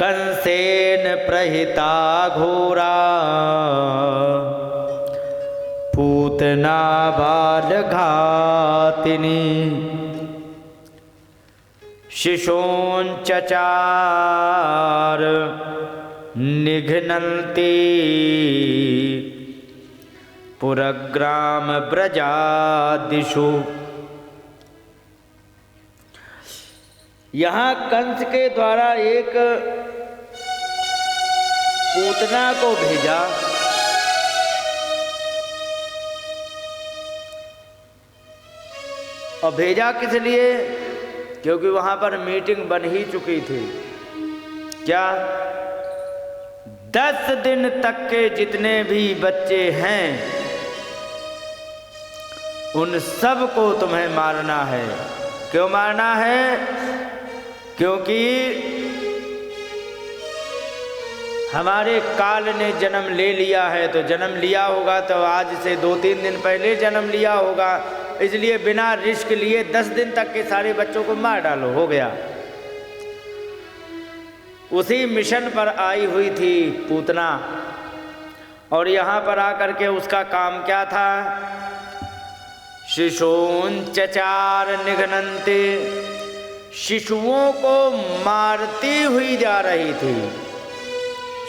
कंसेन प्रहिता घोरा पूतना बाल घातिनी शिशोंचचार निघ्नन्ति पुरग्राम ब्रजादिषु। यहाँ कंस के द्वारा एक पूतना को भेजा, और भेजा किस लिए? क्योंकि वहां पर मीटिंग बन ही चुकी थी। क्या 10 दिन तक के जितने भी बच्चे हैं उन सब को तुम्हें मारना है। क्यों मारना है? क्योंकि हमारे काल ने जन्म ले लिया है। तो जन्म लिया होगा तो आज से 2-3 दिन पहले जन्म लिया होगा, इसलिए बिना रिस्क लिए 10 दिन तक के सारे बच्चों को मार डालो, हो गया। उसी मिशन पर आई हुई थी पूतना, और यहाँ पर आकर के उसका काम क्या था? शिशूंचचार निघ्नन्ति, शिशुओं को मारती हुई जा रही थी।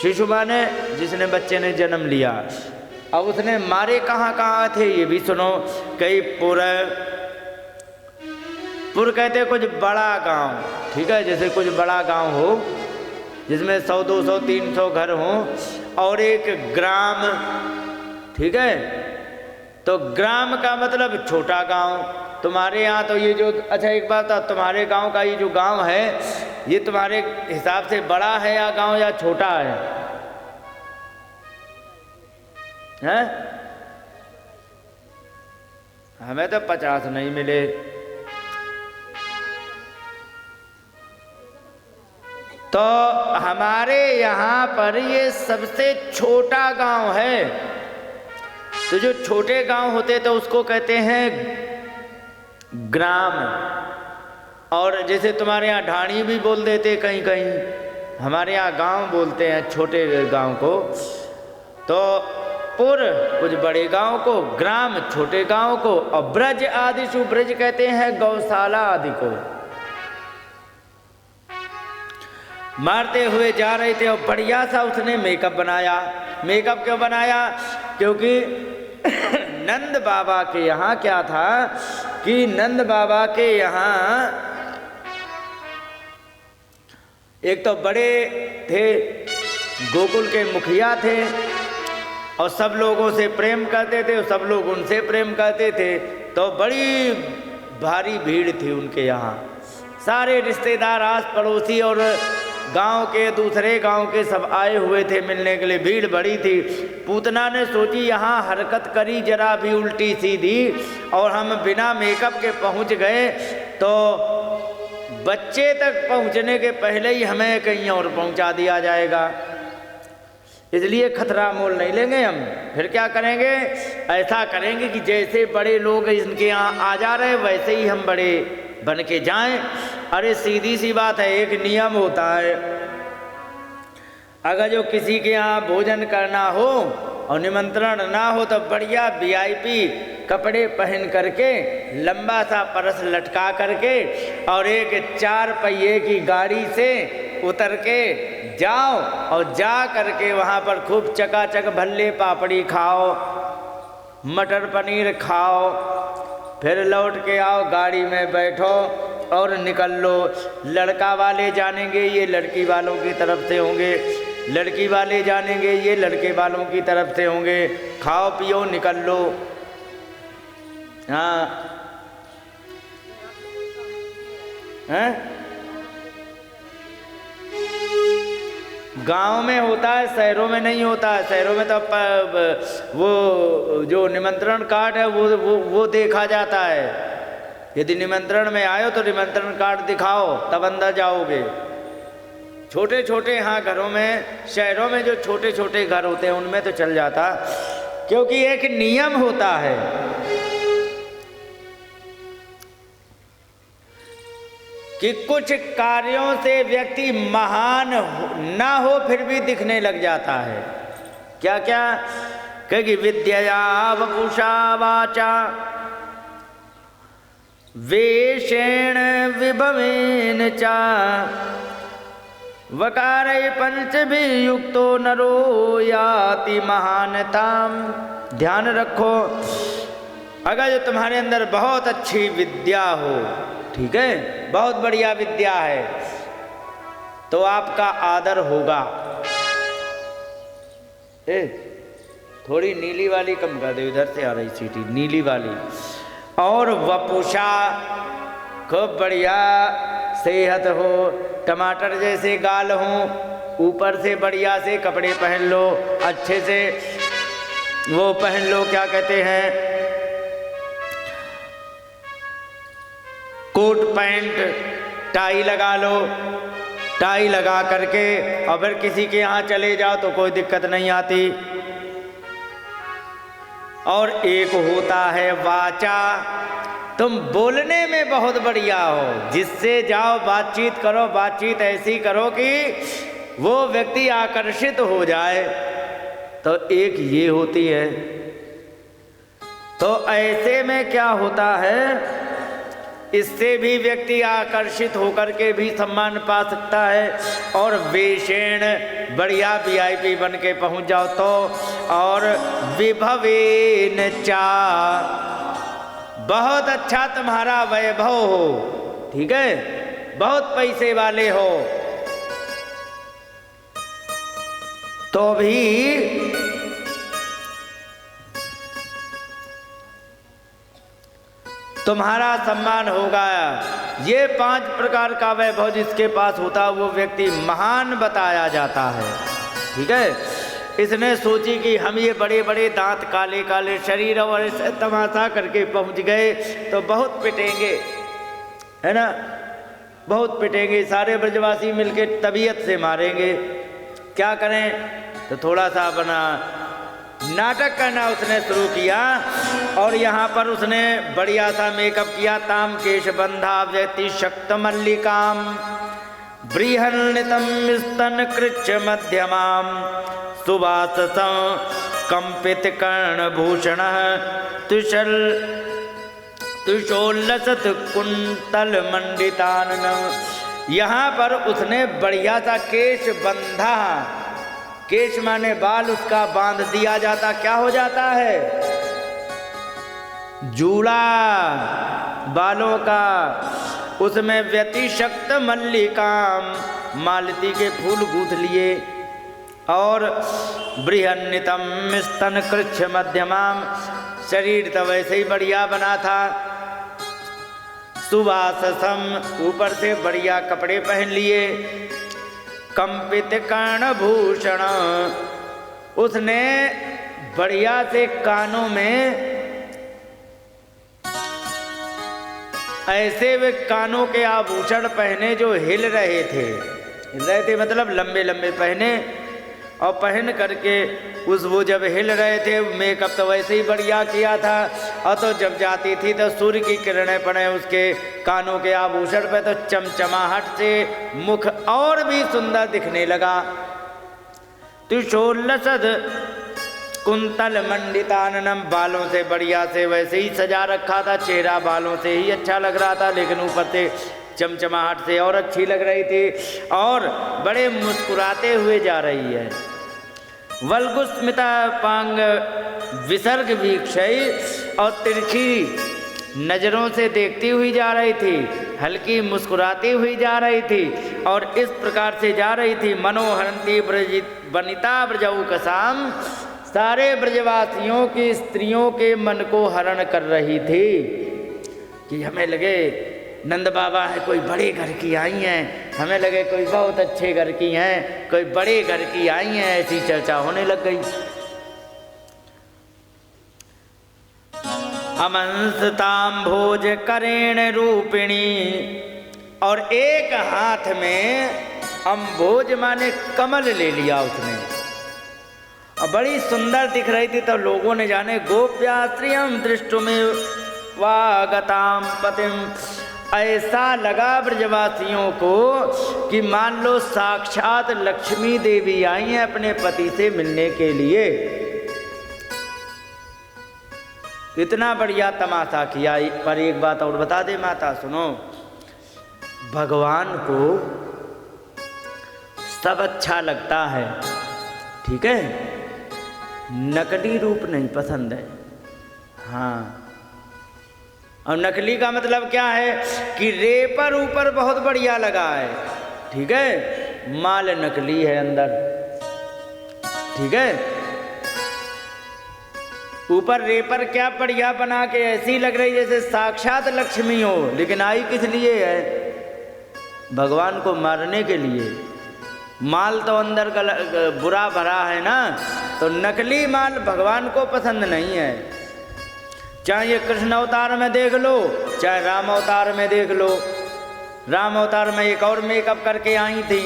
शिशु माने जिसने बच्चे ने जन्म लिया। अब उसने मारे कहाँ कहाँ थे ये भी सुनो। कई पुर कहते कुछ बड़ा गांव, ठीक है, जैसे कुछ बड़ा गांव हो जिसमें 100, 200, 300 घर हों, और एक ग्राम, ठीक है। तो ग्राम का मतलब छोटा गांव। तुम्हारे यहाँ तो ये जो, अच्छा एक बात, तुम्हारे गांव का ये जो गांव है ये तुम्हारे हिसाब से बड़ा है या गांव या छोटा है? हैं? हमें तो 50 नहीं मिले। तो हमारे यहाँ पर ये सबसे छोटा गांव है। तो जो छोटे गांव होते तो उसको कहते हैं ग्राम। और जैसे तुम्हारे यहाँ ढाणी भी बोल देते कहीं कहीं, हमारे यहाँ गांव बोलते हैं छोटे गांव को। तो पुर कुछ बड़े गांव को, ग्राम छोटे गांव को, और ब्रज आदिशु, ब्रज कहते हैं गौशाला आदि को। मारते हुए जा रहे थे, और बढ़िया सा उसने मेकअप बनाया। मेकअप क्यों बनाया? क्योंकि नंद बाबा के यहाँ क्या था कि नंद बाबा के यहाँ एक तो बड़े थे, गोकुल के मुखिया थे, और सब लोगों से प्रेम करते थे, और सब लोग उनसे प्रेम करते थे। तो बड़ी भारी भीड़ थी उनके यहाँ। सारे रिश्तेदार, आस पड़ोसी और गांव के, दूसरे गांव के सब आए हुए थे मिलने के लिए। भीड़ बड़ी थी। पूतना ने सोची यहाँ हरकत करी जरा भी उल्टी सीधी, और हम बिना मेकअप के पहुँच गए तो बच्चे तक पहुँचने के पहले ही हमें कहीं और पहुँचा दिया जाएगा। इसलिए खतरा मोल नहीं लेंगे हम। फिर क्या करेंगे? ऐसा करेंगे कि जैसे बड़े लोग इनके यहाँ आ जा रहे वैसे ही हम बड़े बन के जाएं। अरे सीधी सी बात है, एक नियम होता है, अगर जो किसी के यहाँ भोजन करना हो और निमंत्रण ना हो तो बढ़िया VIP कपड़े पहन करके, लंबा सा परस लटका करके, और एक 4 पहिए की गाड़ी से उतर के जाओ, और जा करके वहाँ पर खूब चकाचक भल्ले पापड़ी खाओ, मटर पनीर खाओ, फिर लौट के आओ, गाड़ी में बैठो और निकल लो। लड़का वाले जानेंगे, ये लड़की वालों की तरफ से होंगे, लड़की वाले जानेंगे, ये लड़के वालों की तरफ से होंगे। खाओ पियो निकल लो। हाँ, हैं? गांव में होता है, शहरों में नहीं होता है। शहरों में तो वो जो निमंत्रण कार्ड है वो देखा जाता है। यदि निमंत्रण में आए हो तो निमंत्रण कार्ड दिखाओ तब अंदर जाओगे। छोटे छोटे हाँ घरों में, शहरों में जो छोटे छोटे घर होते हैं उनमें तो चल जाता, क्योंकि एक नियम होता है कि कुछ कार्यों से व्यक्ति महान ना हो फिर भी दिखने लग जाता है। क्या क्या? क्योंकि विद्या वपुषा वाचा वेशेण विभवेन चा वकारे पंचभी युक्तो नरो याति महानताम। ध्यान रखो, अगर जो तुम्हारे अंदर बहुत अच्छी विद्या हो, ठीक है, बहुत बढ़िया विद्या है, तो आपका आदर होगा। थोड़ी नीली वाली कम कर दो, इधर से आ रही सीटी नीली वाली। और वपुषा, खूब बढ़िया सेहत हो, टमाटर जैसे गाल हो, ऊपर से बढ़िया से कपड़े पहन लो, अच्छे से वो पहन लो, क्या कहते हैं, कोट पैंट, टाई लगा लो, टाई लगा करके और फिर किसी के यहाँ चले जाओ तो कोई दिक्कत नहीं आती। और एक होता है वाचा, तुम बोलने में बहुत बढ़िया हो, जिससे जाओ बातचीत करो, बातचीत ऐसी करो कि वो व्यक्ति आकर्षित हो जाए, तो एक ये होती है। तो ऐसे में क्या होता है, इससे भी व्यक्ति आकर्षित होकर के भी सम्मान पा सकता है। और वेशेण, बढ़िया VIP बन के पहुंच जाओ तो। और विभवेन चा, बहुत अच्छा तुम्हारा वैभव हो, ठीक है, बहुत पैसे वाले हो, तो भी तुम्हारा सम्मान होगा। ये 5 प्रकार का वैभव जिसके पास होता वो व्यक्ति महान बताया जाता है, ठीक है। इसने सोची कि हम ये बड़े बड़े दांत, काले काले शरीर और ऐसे तमाशा करके पहुंच गए तो बहुत पिटेंगे, है ना, बहुत पिटेंगे, सारे ब्रजवासी मिलके तबीयत से मारेंगे। क्या करें, तो थोड़ा सा बना नाटक करना उसने शुरू किया। और यहाँ पर उसने बढ़िया सा मेकअप किया। ताम केश बंधा व्यक्ति शक्त मल्लिकाम बृहन्नितम स्तन कृच्छ मध्यमाम सुवाससं कंपित कर्णभूषण तुषोल्लसत कुंतल मंडितानन। यहाँ पर उसने बढ़िया सा केश बंधा, केश माने बाल, उसका बांध दिया जाता, क्या हो जाता है, जूड़ा बालों का। उसमें व्यतिशक्त मल्लिकाम, मालती के फूल गूंथ लिए। और बृहन्नितम स्तन कृच्छ मध्यमाम, शरीर तो वैसे ही बढ़िया बना था। सुवाससम, ऊपर से बढ़िया कपड़े पहन लिए। कंपित कर्णभूषण, उसने बढ़िया से कानों में ऐसे वे कानों के आभूषण पहने जो हिल रहे थे, मतलब लंबे लंबे पहने। और पहन करके वो जब हिल रहे थे, मेकअप तो वैसे ही बढ़िया किया था। और तो जब जाती थी तो सूर्य की किरणें पड़े उसके कानों के आभूषण पे, तो चमचमाहट से मुख और भी सुंदर दिखने लगा। तुषोल्लसद कुंतल मंडिताननम, बालों से बढ़िया से वैसे ही सजा रखा था, चेहरा बालों से ही अच्छा लग रहा था, लेकिन ऊपर से चमचमाहट से और अच्छी लग रही थी। और बड़े मुस्कुराते हुए जा रही है। वल्गुस्मिता पांग विसर्ग वीक्षय, और तिरछी नजरों से देखती हुई जा रही थी, हल्की मुस्कुराती हुई जा रही थी। और इस प्रकार से जा रही थी, मनोहरंती वनिता ब्रजौकसाम, सारे ब्रजवासियों की स्त्रियों के मन को हरण कर रही थी। कि हमें लगे नंद बाबा है, कोई बड़े घर की आई हैं, हमें लगे कोई बहुत अच्छे घर की हैं, कोई बड़े घर की आई हैं, ऐसी चर्चा होने लग गई। अमंसताम भोज करेण रूपिणी, और एक हाथ में अम्भोज माने कमल ले लिया उसने, और बड़ी सुंदर दिख रही थी। तो लोगों ने जाने गोप्या स्त्रियम दृष्टुमेव वागताम पतिम, ऐसा लगा ब्रजवासियों को कि मान लो साक्षात लक्ष्मी देवी आई हैं अपने पति से मिलने के लिए। इतना बढ़िया तमाशा किया। पर एक बात और बता दे माता, सुनो, भगवान को सब अच्छा लगता है, ठीक है, नकली रूप नहीं पसंद है। हाँ, और नकली का मतलब क्या है कि रेपर ऊपर बहुत बढ़िया लगा है, ठीक है, माल नकली है अंदर, ठीक है। ऊपर रेपर क्या बढ़िया बना के ऐसी लग रही जैसे साक्षात लक्ष्मी हो, लेकिन आई किस लिए है? भगवान को मारने के लिए। माल तो अंदर का बुरा भरा है ना, तो नकली माल भगवान को पसंद नहीं है। चाहे ये कृष्ण अवतार में देख लो, चाहे राम अवतार में देख लो। राम अवतार में एक और मेकअप करके आई थी।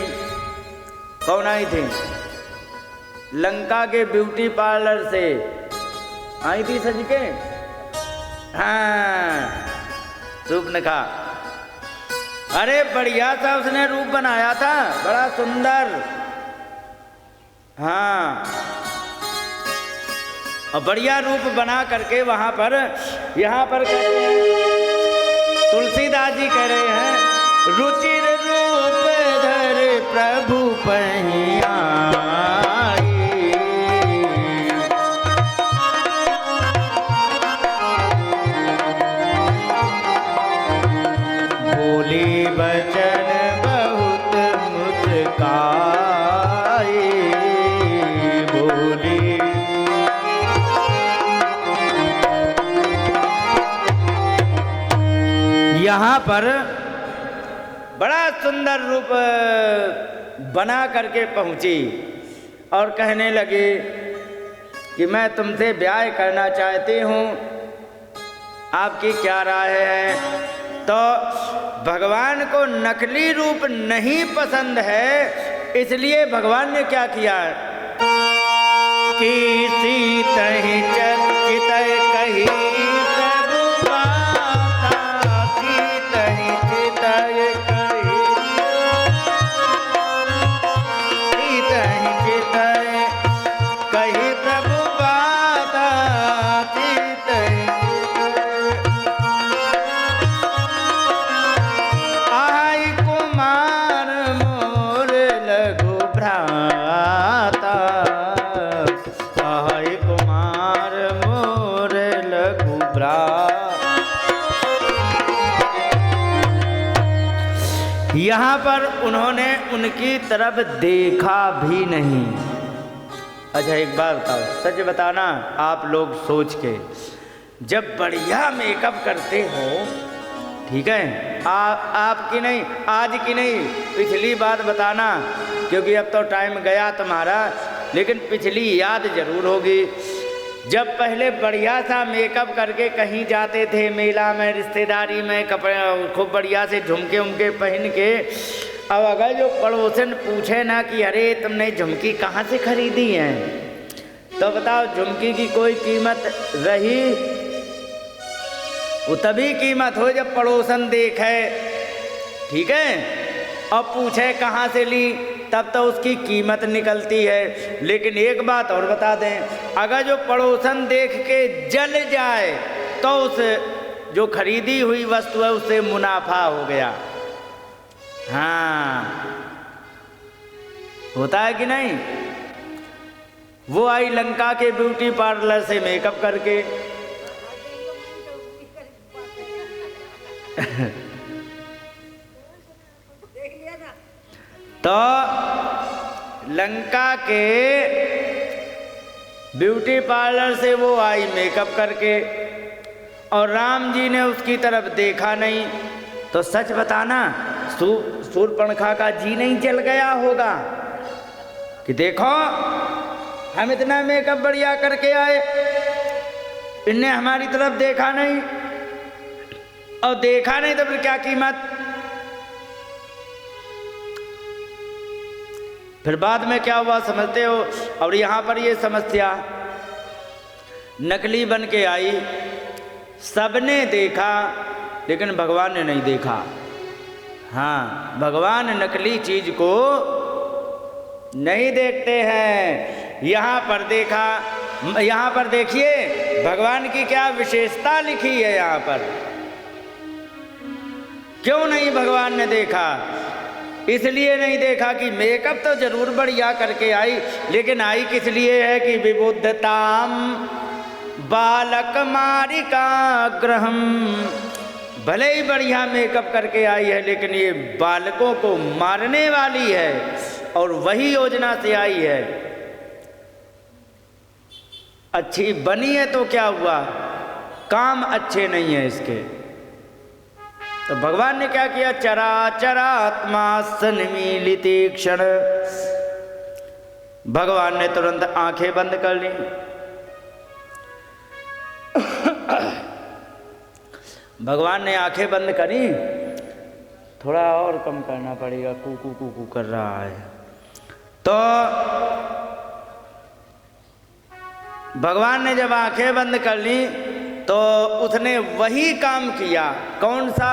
कौन आई थी? लंका के ब्यूटी पार्लर से आई थी सज के। हाँ, सूर्पनखा। अरे बढ़िया सा उसने रूप बनाया था, बड़ा सुंदर। हाँ, और बढ़िया रूप बना करके वहां पर, यहाँ पर कहते हैं, तुलसीदास जी कह रहे हैं, रुचिर रूप धर प्रभु पहिया, बोली बचन बहुत मुस्काए, बोली। यहाँ पर बड़ा सुंदर रूप बना करके पहुंची और कहने लगी कि मैं तुमसे ब्याह करना चाहती हूँ, आपकी क्या राय है? तो भगवान को नकली रूप नहीं पसंद है, इसलिए भगवान ने क्या किया कि सीतहि चित कही प्रभु बाता, सीतहि चित कही, सीतहि चित कही प्रभु बाता, सीतहि यहाँ पर उन्होंने उनकी तरफ देखा भी नहीं। अच्छा एक बात बताओ, सच बताना आप लोग सोच के, जब बढ़िया मेकअप करते हो, ठीक है, आपकी नहीं, आज की नहीं, पिछली बात बताना, क्योंकि अब तो टाइम गया तुम्हारा, लेकिन पिछली याद जरूर होगी। जब पहले बढ़िया सा मेकअप करके कहीं जाते थे, मेला में, रिश्तेदारी में, कपड़े खूब बढ़िया से झुमके उमके पहन के, अब अगर जो पड़ोसन पूछे ना कि अरे तुमने झुमकी कहाँ से खरीदी है, तो बताओ झुमकी की कोई कीमत रही? वो तभी कीमत हो जब पड़ोसन देखे, ठीक है, और पूछे कहाँ से ली, तब तो उसकी कीमत निकलती है। लेकिन एक बात और बता दें, अगर जो पड़ोसन देख के जल जाए तो उस जो खरीदी हुई वस्तु है उससे मुनाफा हो गया। हाँ, होता है कि नहीं? वो आई लंका के ब्यूटी पार्लर से मेकअप करके तो लंका के ब्यूटी पार्लर से वो आई मेकअप करके, और राम जी ने उसकी तरफ देखा नहीं। तो सच बताना, शूर्पणखा का जी नहीं जल गया होगा कि देखो हम इतना मेकअप बढ़िया करके आए, इनने हमारी तरफ देखा नहीं, और देखा नहीं तो फिर क्या कीमत। फिर बाद में क्या हुआ समझते हो? और यहाँ पर ये समस्या, नकली बन के आई, सबने देखा, लेकिन भगवान ने नहीं देखा। हाँ, भगवान नकली चीज को नहीं देखते हैं। यहाँ पर देखा, यहाँ पर देखिए भगवान की क्या विशेषता लिखी है। यहाँ पर क्यों नहीं भगवान ने देखा? इसलिए नहीं देखा कि मेकअप तो जरूर बढ़िया करके आई, लेकिन आई किस लिए है कि विबुद्धताम बालक मारिका ग्रहम। भले ही बढ़िया मेकअप करके आई है, लेकिन ये बालकों को मारने वाली है, और वही योजना से आई है। अच्छी बनी है तो क्या हुआ, काम अच्छे नहीं है इसके। तो भगवान ने क्या किया, चराचरात्मा सन्मीलिते क्षण, भगवान ने तुरंत आंखें बंद कर ली। भगवान ने आंखें बंद करी, थोड़ा और कम करना पड़ेगा, कूकू कूकू कर रहा है। तो भगवान ने जब आंखें बंद कर ली तो उसने वही काम किया। कौन सा?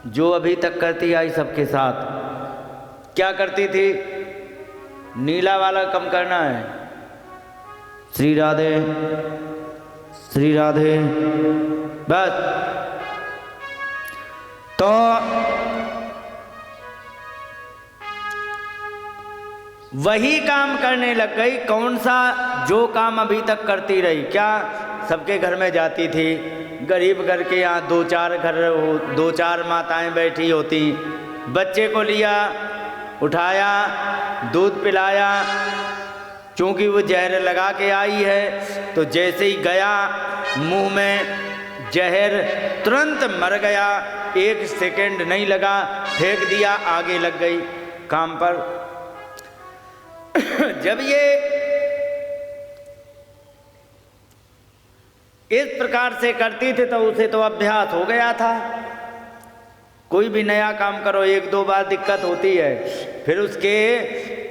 जो अभी तक करती आई सबके साथ। क्या करती थी? नीला वाला कम करना है, श्री राधे श्री राधे, बस। तो वही काम करने लग गई। कौन सा? जो काम अभी तक करती रही। क्या? सबके घर में जाती थी, गरीब घर के यहाँ दो चार माताएं बैठी होती, बच्चे को लिया, उठाया, दूध पिलाया। चूँकि वो जहर लगा के आई है, तो जैसे ही गया मुंह में जहर, तुरंत मर गया। 1 सेकंड नहीं लगा, फेंक दिया, आगे लग गई काम पर। जब ये इस प्रकार से करती थी तो उसे तो अभ्यास हो गया था। कोई भी नया काम करो 1-2 बार दिक्कत होती है, फिर उसके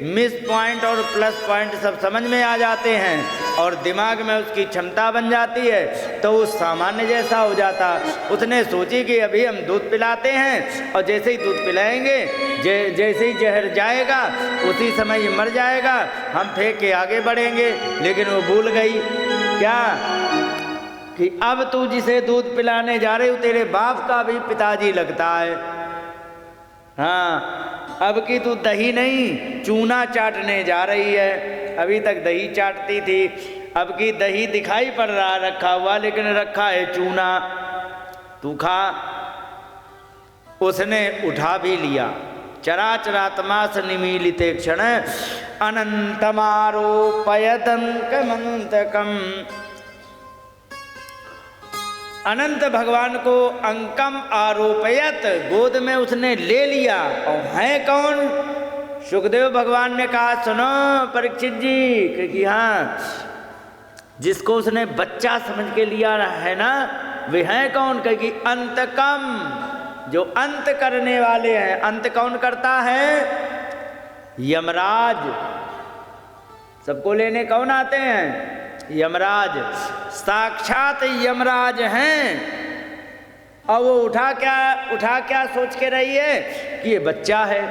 मिस पॉइंट और प्लस पॉइंट सब समझ में आ जाते हैं, और दिमाग में उसकी क्षमता बन जाती है, तो उस सामान्य जैसा हो जाता। उसने सोची कि अभी हम दूध पिलाते हैं, और जैसे ही दूध पिलाएंगे, जैसे ही जहर जाएगा उसी समय ये मर जाएगा, हम फेंक के आगे बढ़ेंगे। लेकिन वो भूल गई क्या कि अब तू जिसे दूध पिलाने जा रही हो, तेरे बाप का भी पिताजी लगता है। हाँ, अब की तू दही नहीं चूना चाटने जा रही है। अभी तक दही चाटती थी, अब की दही दिखाई पड़ रहा रखा हुआ, लेकिन रखा है चूना, तू खा। उसने उठा भी लिया। चराचरात्मा सन्मीलिते क्षण अनंतमारोपयदंकमंतकम। अनंत भगवान को अंकम आरोपयत, गोद में उसने ले लिया। और है कौन? सुखदेव भगवान ने कहा, सुनो परीक्षित जी, क्योंकि हाँ, जिसको उसने बच्चा समझ के लिया है ना, वे हैं कौन? क्योंकि अंतकम, जो अंत करने वाले हैं। अंत कौन करता है? यमराज। सबको लेने कौन आते हैं? यमराज। साक्षात यमराज हैं। और वो उठा क्या सोच के रही है कि ये बच्चा है।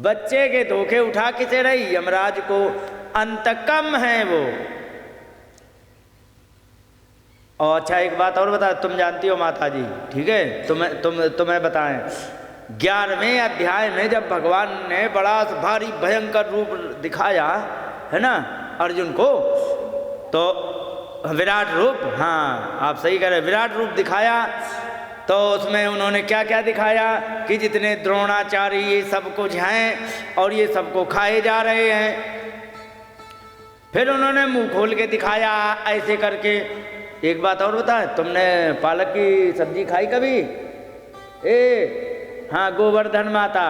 बच्चे के धोखे उठा किसे रही? यमराज को। अंतकम है वो। और अच्छा, एक बात और बता, तुम जानती हो माता जी, ठीक है, तुम्हें बताएं। 11वें अध्याय में जब भगवान ने बड़ा भारी भयंकर रूप दिखाया है ना अर्जुन को, तो विराट रूप, हाँ आप सही कह रहे, विराट रूप दिखाया, तो उसमें उन्होंने क्या क्या दिखाया कि जितने द्रोणाचार्य ये सब कुछ हैं और ये सबको खाए जा रहे हैं। फिर उन्होंने मुंह खोल के दिखाया ऐसे करके। एक बात और बता, तुमने पालक की सब्जी खाई कभी? हाँ, गोवर्धन माता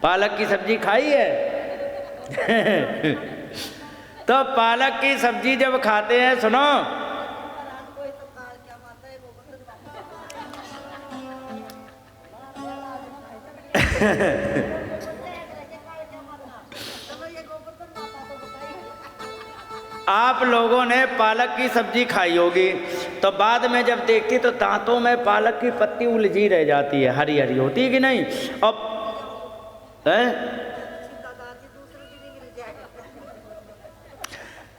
पालक की सब्जी खाई है? तो पालक की सब्जी जब खाते हैं, सुनो, आप लोगों ने पालक की सब्जी खाई होगी, तो तो बाद में जब देखती तो दांतों में पालक की पत्ती उलझी रह जाती है, हरी हरी होती है कि नहीं। अब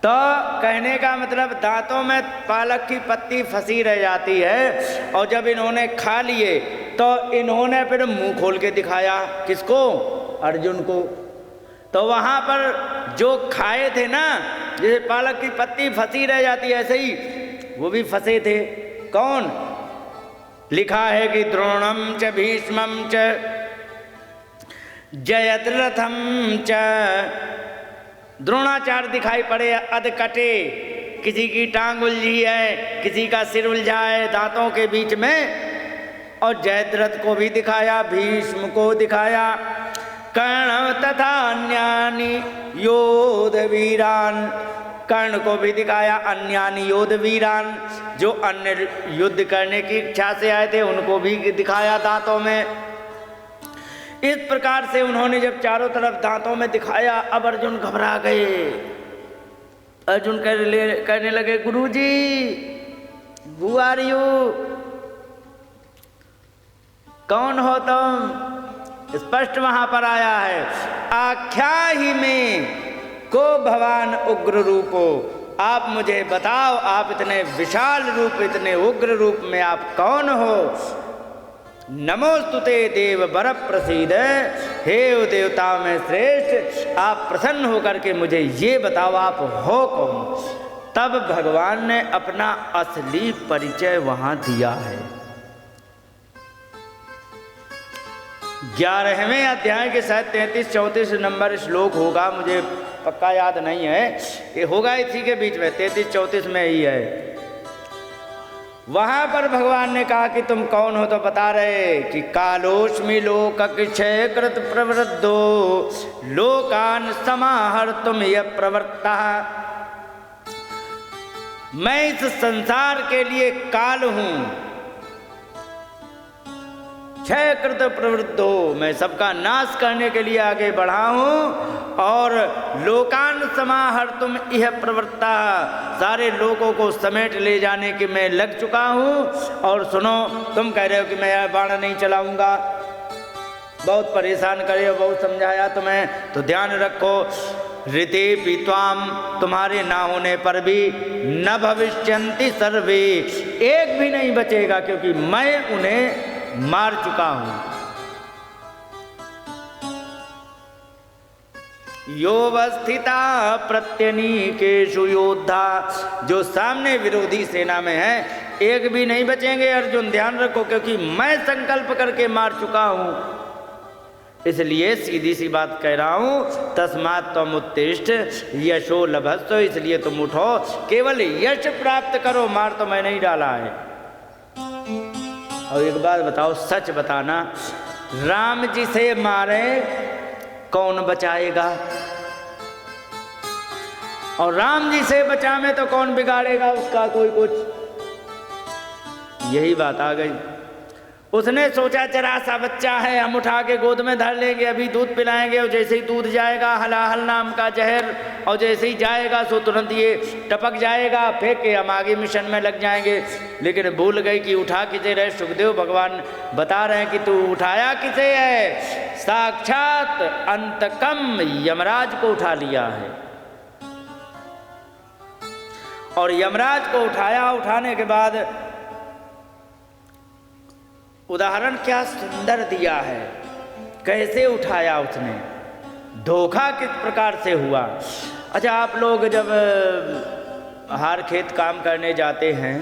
तो कहने का मतलब दांतों में पालक की पत्ती फंसी रह जाती है। और जब इन्होंने खा लिए तो इन्होंने फिर मुंह खोल के दिखाया, किसको? अर्जुन को। तो वहां पर जो खाए थे ना, जैसे पालक की पत्ती फंसी रह जाती है ऐसे ही वो भी फंसे थे। कौन? लिखा है कि द्रोणम च भीष्मम च जयद्रथम च। द्रोणाचार्य दिखाई पड़े अधकटे, किसी की टांग उलझी है, किसी का सिर उलझा है दांतों के बीच में। और जयद्रथ को भी दिखाया, भीष्म को दिखाया, कर्ण तथा अन्यानि योध वीरान। कर्ण को भी दिखाया, अन्यानि योध वीरान, जो अन्य युद्ध करने की इच्छा से आए थे उनको भी दिखाया दांतों में। इस प्रकार से उन्होंने जब चारों तरफ दांतों में दिखाया, अब अर्जुन घबरा गए। अर्जुन कहने लगे, गुरुजी हू आर यू, कौन हो तुम? स्पष्ट वहां पर आया है, आख्या ही में को भगवान उग्र रूपो। आप मुझे बताओ, आप इतने विशाल रूप, इतने उग्र रूप में आप कौन हो? नमोस्तुते देव वर प्रसीद, हे देवताओं में श्रेष्ठ, आप प्रसन्न होकर के मुझे ये बताओ आप हो कौन। तब भगवान ने अपना असली परिचय वहां दिया है। 11वें अध्याय के शायद 33-34 नंबर श्लोक होगा, मुझे पक्का याद नहीं है, ये होगा इसी के बीच में, 33-34 में ही है। वहां पर भगवान ने कहा कि तुम कौन हो, तो बता रहे कि कालोस्मि लोक क्षय कृत प्रवृद्धो लोकान समाहर तुम यह प्रवृत्ता। मैं इस संसार के लिए काल हूं, क्षय कृत प्रवृद्धो, मैं सबका नाश करने के लिए आगे बढ़ा हूं। और लोकान समाहर तुम यह प्रवृत्ता, सारे लोगों को समेट ले जाने के मैं लग चुका हूं। और सुनो, तुम कह रहे हो कि मैं बाण नहीं चलाऊंगा, बहुत परेशान करे, बहुत समझाया तुम्हें, तो ध्यान रखो, ऋते पीत्वाम, तुम्हारे ना होने पर भी न भविष्यन्ति सर्वे, एक भी नहीं बचेगा, क्योंकि मैं उन्हें मार चुका हूं। योवस्थिता प्रत्यनीकेषु योद्धा, जो सामने विरोधी सेना में है एक भी नहीं बचेंगे अर्जुन, ध्यान रखो, क्योंकि मैं संकल्प करके मार चुका हूं। इसलिए सीधी सी बात कह रहा हूं, तस्मात् त्वम उत्तिष्ठ यशो लभस्व, इसलिए तुम उठो, केवल यश प्राप्त करो, मार तो मैं नहीं डाला है। और एक बात बताओ, सच बताना, राम जी से मारे कौन बचाएगा? और राम जी से बचावे तो कौन बिगाड़ेगा उसका कोई कुछ? यही बात आ गई। उसने सोचा जरा सा बच्चा है, हम उठा के गोद में धर लेंगे, अभी दूध पिलाएंगे, और जैसे ही दूध जाएगा, हलाहल नाम का जहर, और जैसे ही जाएगा सो तुरंत ये टपक जाएगा, फेंक के हम आगे मिशन में लग जाएंगे। लेकिन भूल गई कि उठा किसे रहे। सुखदेव भगवान बता रहे हैं कि तू उठाया किसे है? साक्षात अंतकम यमराज को उठा लिया है। और यमराज को उठाया, उठाने के बाद उदाहरण क्या सुंदर दिया है, कैसे उठाया उसने, धोखा किस प्रकार से हुआ। अच्छा, आप लोग जब हार खेत काम करने जाते हैं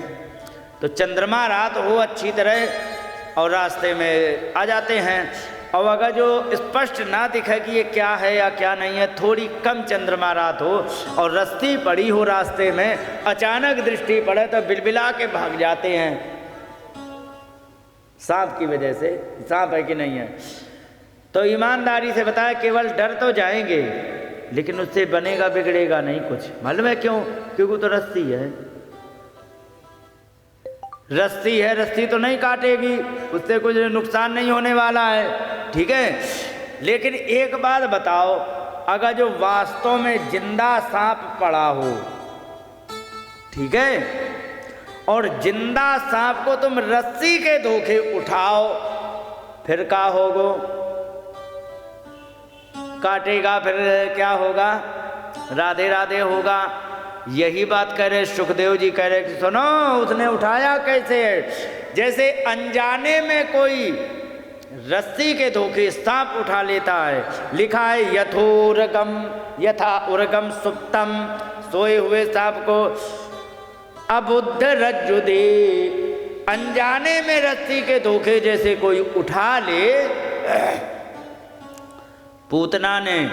तो चंद्रमा रात हो अच्छी तरह और रास्ते में आ जाते हैं, और अगर जो स्पष्ट ना दिखे कि ये क्या है या क्या नहीं है, थोड़ी कम चंद्रमा रात हो और रस्ती पड़ी हो रास्ते में, अचानक दृष्टि पड़े तो बिलबिला के भाग जाते हैं सांप की वजह से, सांप है कि नहीं है। तो ईमानदारी से बताया, केवल डर तो जाएंगे लेकिन उससे बनेगा बिगड़ेगा नहीं कुछ। मालूम है क्यों? क्योंकि तो रस्सी है, रस्सी है, रस्सी तो नहीं काटेगी, उससे कुछ नुकसान नहीं होने वाला है, ठीक है। लेकिन एक बात बताओ, अगर जो वास्तव में जिंदा सांप पड़ा हो, ठीक है, और जिंदा सांप को तुम रस्सी के धोखे उठाओ, फिर क्या होगो? काटेगा, फिर क्या होगा? राधे राधे होगा। यही बात कह रहे सुखदेव जी, कह रहे कि सुनो उसने उठाया कैसे? जैसे अनजाने में कोई रस्सी के धोखे सांप उठा लेता है। लिखा है यथोरगम यथा उर्गम सुप्तम, सोए हुए सांप को अबुद्ध रज्जु दे। अनजाने में रस्सी के धोखे जैसे कोई उठा ले, पूतना ने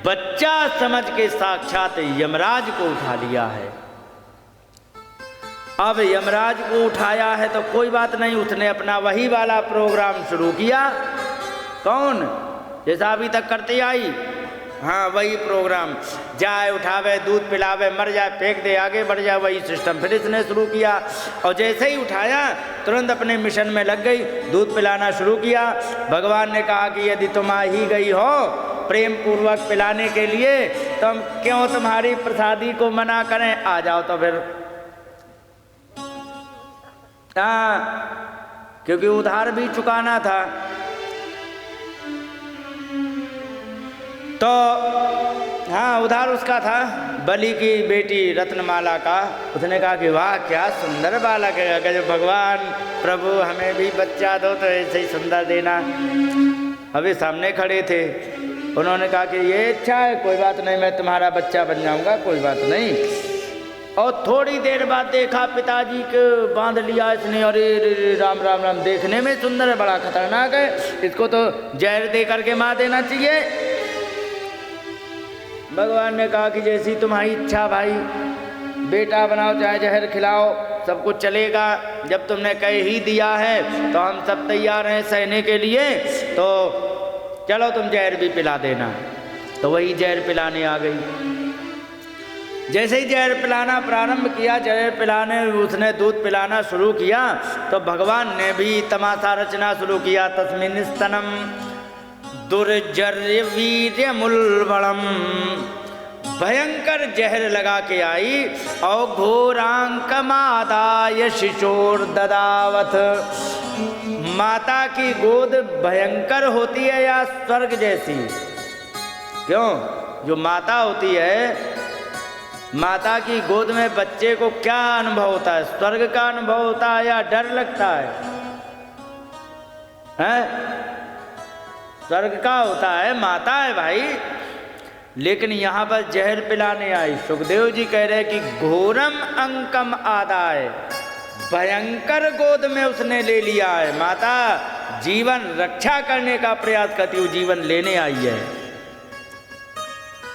बच्चा समझ के साक्षात यमराज को उठा लिया है। अब यमराज को उठाया है तो कोई बात नहीं, उसने अपना वही वाला प्रोग्राम शुरू किया। कौन? जैसा अभी तक करते आई, हाँ वही प्रोग्राम। जाए उठावे, दूध पिलावे, मर जाए फेंक दे, आगे बढ़ जाए, वही सिस्टम फिर इसने शुरू किया। और जैसे ही उठाया तुरंत अपने मिशन में लग गई, दूध पिलाना शुरू किया। भगवान ने कहा कि यदि तुम आ ही गई हो प्रेम पूर्वक पिलाने के लिए तो हम क्यों तुम्हारी प्रसादी को मना करें, आ जाओ। तो फिर क्योंकि उधार भी चुकाना था। तो हाँ, उधार उसका था, बलि की बेटी रत्नमाला का। उसने कहा कि वाह क्या सुंदर बालक है, अगर भगवान प्रभु हमें भी बच्चा दो तो ऐसे ही सुंदर देना। अभी सामने खड़े थे, उन्होंने कहा कि ये इच्छा है, कोई बात नहीं, मैं तुम्हारा बच्चा बन जाऊंगा, कोई बात नहीं। और थोड़ी देर बाद देखा पिताजी को बांध लिया इसने। अरे राम राम राम, देखने में सुंदर है, बड़ा खतरनाक है, इसको तो जहर दे करके मार देना चाहिए। भगवान ने कहा कि जैसी तुम्हारी इच्छा भाई, बेटा बनाओ चाहे जहर खिलाओ, सब कुछ चलेगा। जब तुमने कह ही दिया है तो हम सब तैयार हैं सहने के लिए, तो चलो तुम जहर भी पिला देना। तो वही जहर पिलाने आ गई। जैसे ही जहर पिलाना प्रारंभ किया, जहर पिलाने उसने दूध पिलाना शुरू किया, तो भगवान ने भी तमाशा रचना शुरू किया। तस्मिन् स्तनम दुर्जर्य वीर्यमुल्बलम, भयंकर जहर लगा के आई। और घोरांकमादाय शिशोर ददावत, माता की गोद भयंकर होती है या स्वर्ग जैसी? क्यों? जो माता होती है, माता की गोद में बच्चे को क्या अनुभव होता है? स्वर्ग का अनुभव होता है या डर लगता है? स्वर्ग का होता है, माता है भाई। लेकिन यहाँ पर जहर पिलाने आई। सुखदेव जी कह रहे कि घोरम अंकम आदाय, भयंकर गोद में उसने ले लिया है। माता जीवन रक्षा करने का प्रयास करती हुई जीवन लेने आई है।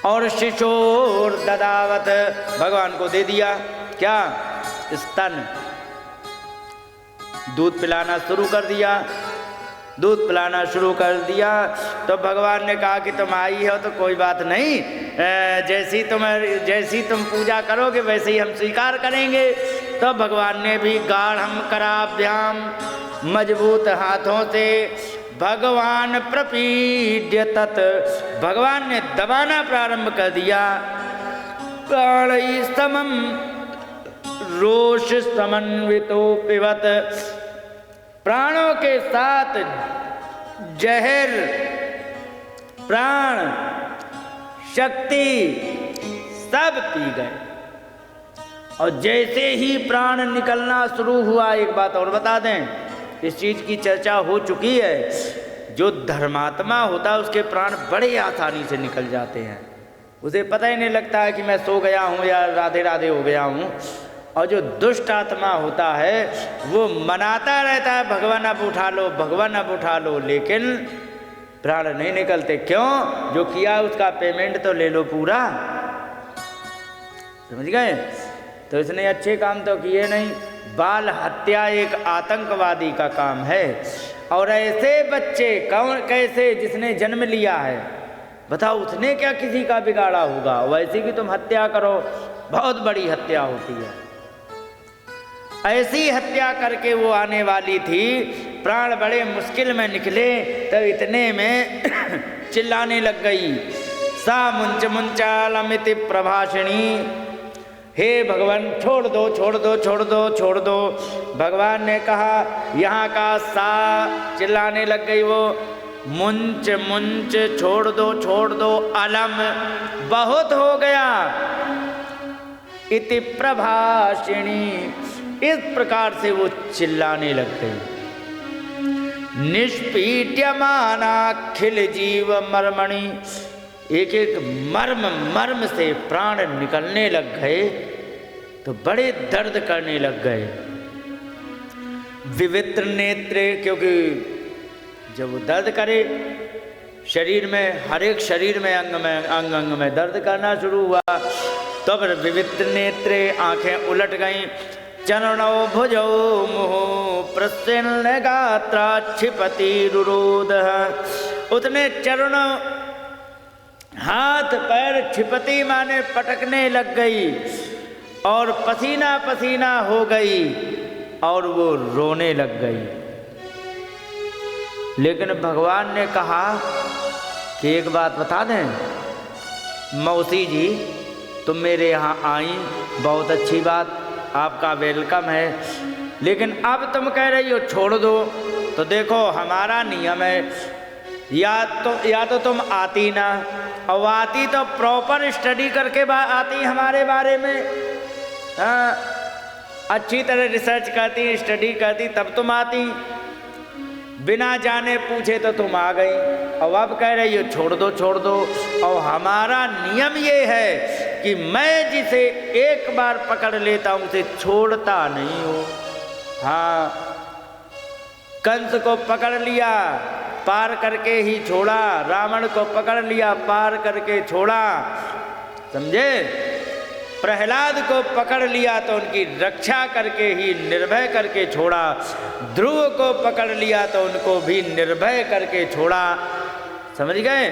और शिशोर ददावत, भगवान को दे दिया क्या? स्तन। दूध पिलाना शुरू कर दिया। दूध पिलाना शुरू कर दिया तो भगवान ने कहा कि तुम आई हो तो कोई बात नहीं, जैसी तुम पूजा करोगे वैसे ही हम स्वीकार करेंगे। तो भगवान ने भी गाढ़म कराभ्याम, मजबूत हाथों से भगवान प्रपीड्य तत्, भगवान ने दबाना प्रारंभ कर दिया। प्राणै समम रोष समन्वितो पिबत, प्राणों के साथ जहर, प्राण, शक्ति सब पी गए। और जैसे ही प्राण निकलना शुरू हुआ, एक बात और बता दें, इस चीज की चर्चा हो चुकी है, जो धर्मात्मा होता है उसके प्राण बड़े आसानी से निकल जाते हैं, उसे पता ही नहीं लगता है कि मैं सो गया हूँ या राधे राधे हो गया हूँ। और जो दुष्ट आत्मा होता है वो मनाता रहता है भगवान अब उठा लो, भगवान अब उठा लो, लेकिन प्राण नहीं निकलते। क्यों? जो किया उसका पेमेंट तो ले लो पूरा, समझ गए? तो इसने अच्छे काम तो किए नहीं। बाल हत्या एक आतंकवादी का काम है। और ऐसे बच्चे कौन, कैसे, जिसने जन्म लिया है, बताओ उसने क्या किसी का बिगाड़ा होगा? वैसे कि तुम हत्या करो, बहुत बड़ी हत्या होती है। ऐसी हत्या करके वो आने वाली थी, प्राण बड़े मुश्किल में निकले, तो इतने में चिल्लाने लग गई। सा मुंच मुंचालमिति प्रभाषिणी, हे भगवान छोड़ दो छोड़ दो छोड़ दो छोड़ दो। भगवान ने कहा, यहाँ का सा चिल्लाने लग गई वो, मुंच मुंच छोड़ दो अलम बहुत हो गया। इति प्रभाषिणी, इस प्रकार से वो चिल्लाने लग गई। निष्पीड्यमानाखिल जीव मर्मणि, एक एक मर्म मर्म से प्राण निकलने लग गए तो बड़े दर्द करने लग गए। विवित्र नेत्रे, क्योंकि जब वो दर्द करे शरीर में, हर एक शरीर में अंग में दर्द करना शुरू हुआ, तब तो विवित्र नेत्रे, आंखें उलट गईं। चरणौ भुजौ मुहुः प्रसन्न गात्रा क्षिपति रुरोधः, उतने चरणों हाथ पैर क्षिपति माने पटकने लग गई और पसीना पसीना हो गई और वो रोने लग गई। लेकिन भगवान ने कहा कि एक बात बता दें, मौसी जी तुम मेरे यहाँ आई, बहुत अच्छी बात, आपका वेलकम है, लेकिन अब तुम कह रही हो छोड़ दो, तो देखो हमारा नियम है, या तो तुम आती ना, और आती तो प्रॉपर स्टडी करके आती हमारे बारे में, हाँ अच्छी तरह रिसर्च करती स्टडी करती तब तुम आती, बिना जाने पूछे तो तुम आ गई, और अब कह रही हो छोड़ दो। और हमारा नियम ये है कि मैं जिसे एक बार पकड़ लेता हूं उसे छोड़ता नहीं हूं। हाँ, कंस को पकड़ लिया पार करके ही छोड़ा, रावण को पकड़ लिया पार करके छोड़ा, समझे? प्रहलाद को पकड़ लिया तो उनकी रक्षा करके ही निर्भय करके छोड़ा, ध्रुव को पकड़ लिया तो उनको भी निर्भय करके छोड़ा, समझ गए?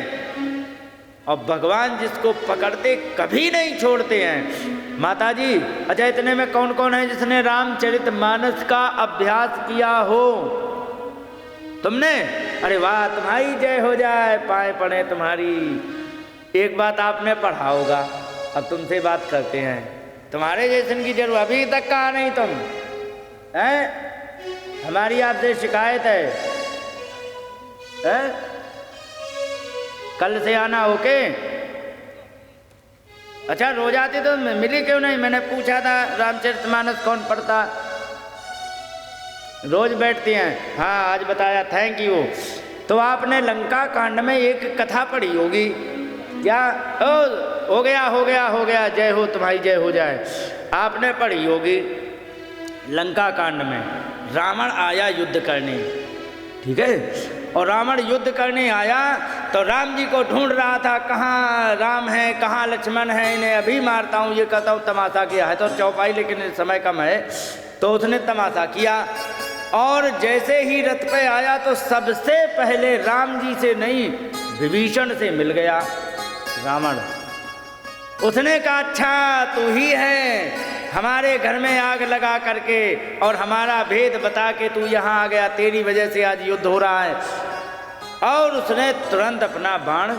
और भगवान जिसको पकड़ते कभी नहीं छोड़ते हैं। माताजी, अच्छा इतने में कौन कौन है जिसने रामचरितमानस का अभ्यास किया हो? तुमने? अरे वाह, तुम्हारी जय हो जाए, पाए पड़े तुम्हारी। एक बात आपने पढ़ा होगा, अब तुमसे बात करते हैं, तुम्हारे जैसन की जरूर अभी तक कहा नहीं तुम हैं? हमारी आपसे शिकायत है, कल से आना ओके? अच्छा रोज आती तो मिली क्यों नहीं? मैंने पूछा था रामचरितमानस कौन पढ़ता, रोज बैठती हैं। हाँ आज बताया, थैंक यू। तो आपने लंका कांड में एक कथा पढ़ी होगी क्या? हो गया, जय हो तुम्हारी जय हो जाए। आपने पढ़ी होगी लंका कांड में रावण आया युद्ध करने, ठीक है? और रावण युद्ध करने आया तो राम जी को ढूंढ रहा था, कहाँ राम है, कहाँ लक्ष्मण है, इन्हें अभी मारता हूँ, ये कहता हूँ। तमाशा किया है तो चौपाई, लेकिन समय कम है तो उसने तमाशा किया। और जैसे ही रथ पे आया तो सबसे पहले राम जी से नहीं विभीषण से मिल गया रावण। उसने कहा अच्छा तू ही है, हमारे घर में आग लगा करके और हमारा भेद बता के तू यहाँ आ गया, तेरी वजह से आज युद्ध हो रहा है। और उसने तुरंत अपना बाण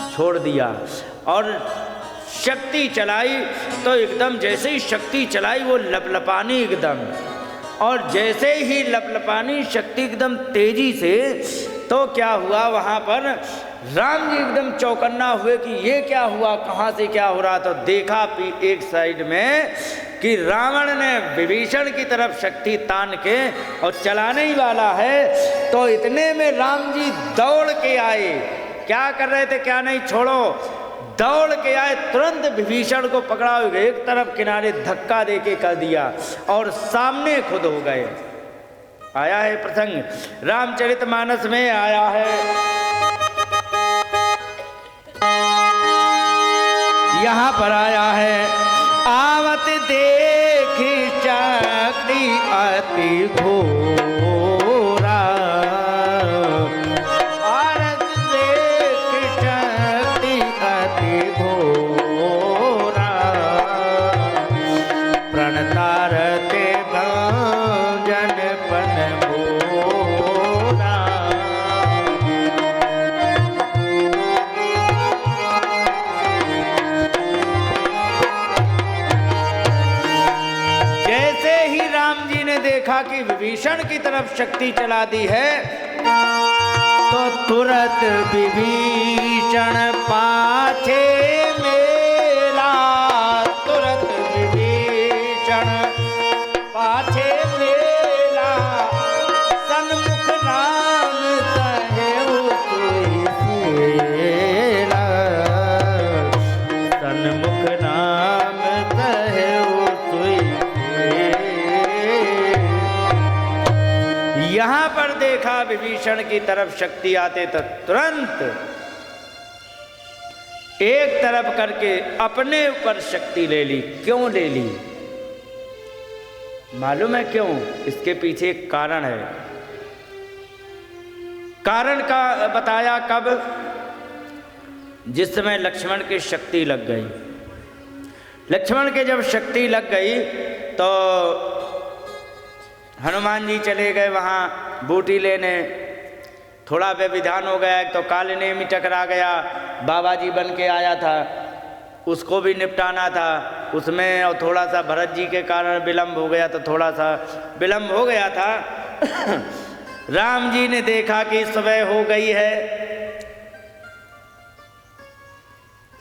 छोड़ दिया और शक्ति चलाई, तो एकदम जैसे ही शक्ति चलाई वो लपलपानी एकदम, और जैसे ही लपलपानी शक्ति एकदम तेजी से, तो क्या हुआ वहाँ पर राम जी एकदम चौकन्ना हुए कि ये क्या हुआ, कहाँ से क्या हो रहा। तो देखा एक साइड में कि रावण ने विभीषण की तरफ शक्ति तान के और चलाने ही वाला है। तो इतने में राम जी दौड़ के आए, क्या कर रहे थे क्या नहीं छोड़ो, दौड़ के आए, तुरंत विभीषण को पकड़ा, एक तरफ किनारे धक्का देके कर दिया और सामने खुद हो गए। आया है प्रसंग रामचरितमानस में आया है, यहाँ पर आया है। आवत देखी शक्ति अति घोरा, आरत देखी शक्ति अति घोरा, प्रणतारते भंजन पन मोरा। देखा कि विभीषण की तरफ शक्ति चला दी है, तो तुरंत विभीषण पाछे मेला, तुरंत विभीषण पाछे मेला, सन्मुख राम सहेउ सोई सेला, सन्मुख राम सहेउ सोई सेला। यहाँ पर देखा विभीषण की तरफ शक्ति आते तो तुरंत एक तरफ करके अपने ऊपर शक्ति ले ली। क्यों ले ली मालूम है क्यों? इसके पीछे एक कारण है। कारण का बताया कब? जिस समय लक्ष्मण की शक्ति लग गई। लक्ष्मण के जब शक्ति लग गई तो हनुमान जी चले गए वहाँ बूटी लेने। थोड़ा व्यविधान हो गया, एक तो काले ने भी टकरा गया, बाबा जी बन के आया था, उसको भी निपटाना था उसमें, और थोड़ा सा भरत जी के कारण विलम्ब हो गया, तो थोड़ा सा विलम्ब हो गया था। राम जी ने देखा कि सुबह हो गई है,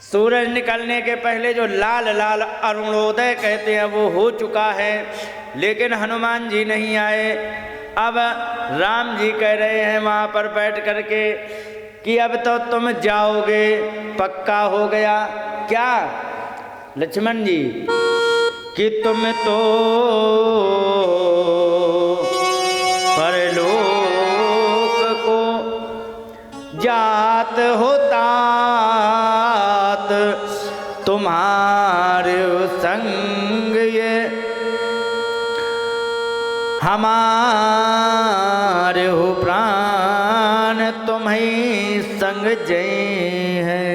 सूरज निकलने के पहले जो लाल लाल अरुणोदय कहते हैं वो हो चुका है, लेकिन हनुमान जी नहीं आए। अब राम जी कह रहे हैं वहाँ पर बैठ करके कि अब तो तुम जाओगे, पक्का हो गया। क्या लक्ष्मण जी? कि तुम तो परलोक को जात होता, तुम्हारे संग ये हमारे हो प्राण तुम्हें संग जय है।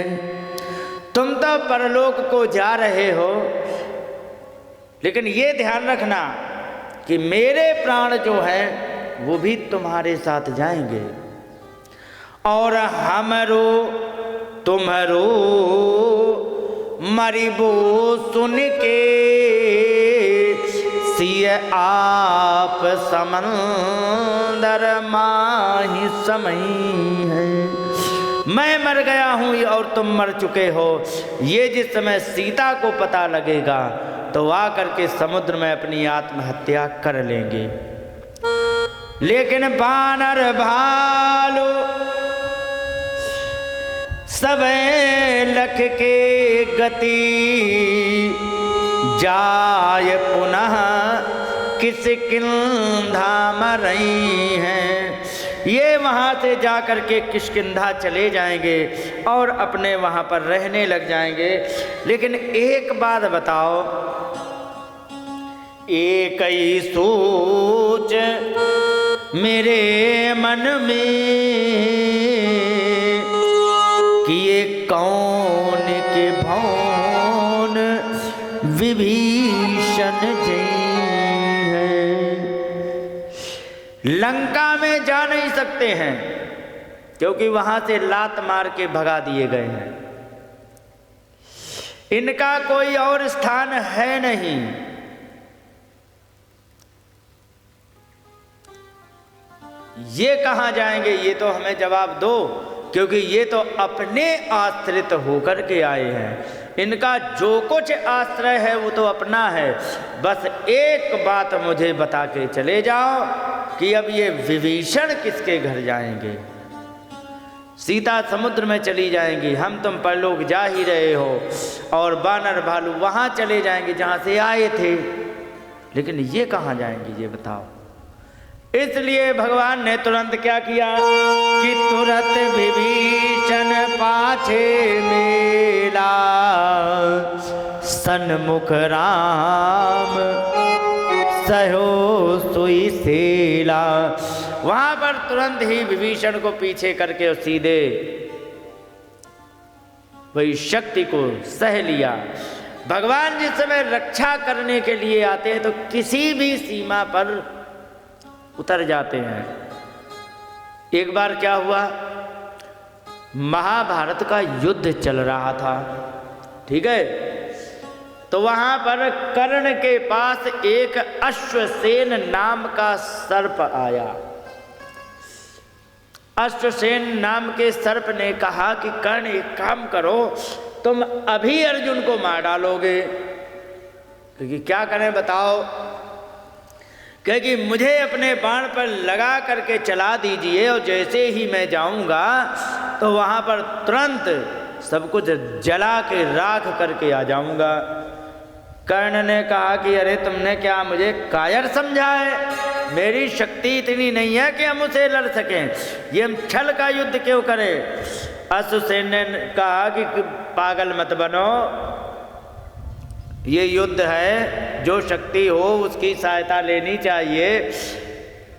तुम तो परलोक को जा रहे हो, लेकिन ये ध्यान रखना कि मेरे प्राण जो हैं वो भी तुम्हारे साथ जाएंगे, और हमरो तुम्हारो मरिबो सुन के सिय आप समंदर माही समय है। मैं मर गया हूँ और तुम मर चुके हो, ये जिस समय सीता को पता लगेगा तो आकर के समुद्र में अपनी आत्महत्या कर लेंगे। लेकिन बानर भालू सबे लख के गति, जाय पुनः किस किंधा मरई हैं। ये वहाँ से जाकर के किष्किंधा चले जाएंगे और अपने वहाँ पर रहने लग जाएंगे। लेकिन एक बात बताओ, एक ही सोच मेरे मन में कि ये कौन के भौन विभीषण जी है। लंका में जा नहीं सकते हैं क्योंकि वहां से लात मार के भगा दिए गए हैं। इनका कोई और स्थान है नहीं। ये कहां जाएंगे, ये तो हमें जवाब दो, क्योंकि ये तो अपने आश्रित होकर के आए हैं। इनका जो कुछ आश्रय है वो तो अपना है। बस एक बात मुझे बता के चले जाओ कि अब ये विभीषण किसके घर जाएंगे। सीता समुद्र में चली जाएंगी, हम तुम परलोक जा ही रहे हो, और बानर भालू वहाँ चले जाएंगे जहाँ से आए थे। लेकिन ये कहाँ जाएंगे ये बताओ। इसलिए भगवान ने तुरंत क्या किया कि तुरंत विभीषण पाछे मेला, सन्मुख राम सहो सोई सेला। वहां पर तुरंत ही विभीषण को पीछे करके सीधे वही शक्ति को सह लिया। भगवान जिस समय रक्षा करने के लिए आते हैं तो किसी भी सीमा पर उतर जाते हैं। एक बार क्या हुआ, महाभारत का युद्ध चल रहा था, ठीक है। तो वहां पर कर्ण के पास एक अश्वसेन नाम का सर्प आया। अश्वसेन नाम के सर्प ने कहा कि कर्ण एक काम करो, तुम अभी अर्जुन को मार डालोगे। क्योंकि क्या करें बताओ, क्योंकि मुझे अपने बाण पर लगा करके चला दीजिए और जैसे ही मैं जाऊंगा तो वहां पर तुरंत सब कुछ जला के राख करके आ जाऊंगा। कर्ण ने कहा कि अरे तुमने क्या मुझे कायर समझा है? मेरी शक्ति इतनी नहीं है कि हम उसे लड़ सकें, ये हम छल का युद्ध क्यों करें? अश्वसेन ने कहा कि पागल मत बनो, ये युद्ध है, जो शक्ति हो उसकी सहायता लेनी चाहिए।